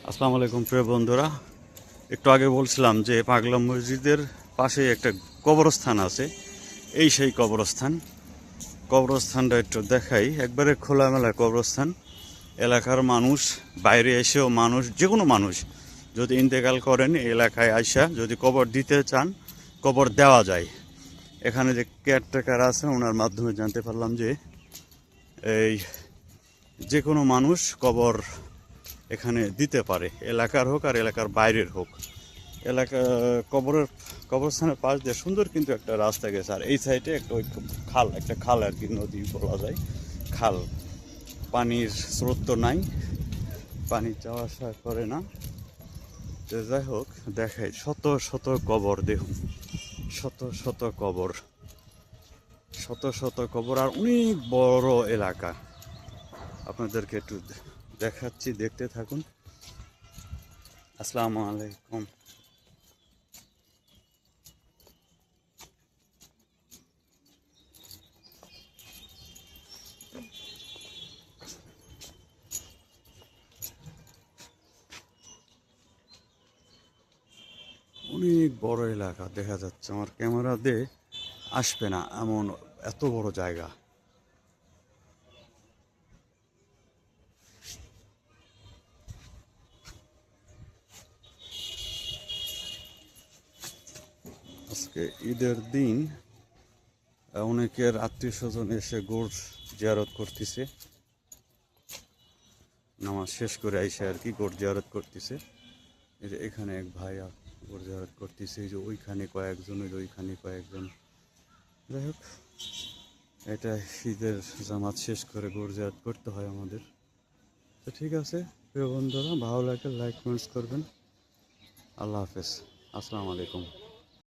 আসসালামু আলাইকুম প্রিয় বন্ধুরা। একটু আগে বলছিলাম যে পাগলা মসজিদের পাশে একটা কবরস্থান আছে। এই সেই কবরস্থানটা একটু দেখাই। একবারে খোলামেলা কবরস্থান। এলাকার মানুষ, বাইরে এসেও মানুষ, যে কোনো মানুষ যদি ইন্তেকাল করেন এই এলাকায় আইসা যদি কবর দিতে চান কবর দেওয়া যায়। এখানে যে কেয়ারটেকার আছে ওনার মাধ্যমে জানতে পারলাম যে এই যে কোনো মানুষ কবর এখানে দিতে পারে, এলাকার হোক আর এলাকার বাইরের হোক। এলাকা কবরস্থানের পাশ দিয়ে সুন্দর কিন্তু একটা রাস্তা গেছে, আর এই সাইডে একটা খাল আর কি, নদী বলা যায়, খাল। পানির স্রোত তো নাই, পানি যাওয়া আসা করে না। তো যাই হোক, দেখাই শত শত কবর, দেখুন শত শত কবর, শত শত কবর, আর অনেক বড় এলাকা। আপনাদেরকে একটু দেখাচ্ছি, দেখতে থাকুন। আসসালামু আলাইকুম। অনেক বড় এলাকা দেখা যাচ্ছে, আমার ক্যামেরা দিয়ে আসবে না এমন এত বড় জায়গা। আজকে ঈদের দিন, অনেকের আত্মীয় স্বজন এসে গোর জিয়ারত করতেছে, নামাজ শেষ করে আইসে আর কি গোর জিয়ারত করতেছে। এই যে এখানে এক ভাই গোর জিয়ারত করতেছে, এই যে ওইখানে কয়েকজন, ওই যে ওইখানে কয়েকজন। যাই হোক, এটা ঈদের জামাত শেষ করে গোর জিয়ারত করতে হয় আমাদের। তো ঠিক আছে প্রিয় বন্ধুরা, ভালো লাগলে লাইক কমেন্টস করবেন। আল্লাহ হাফেজ, আসসালামু আলাইকুম।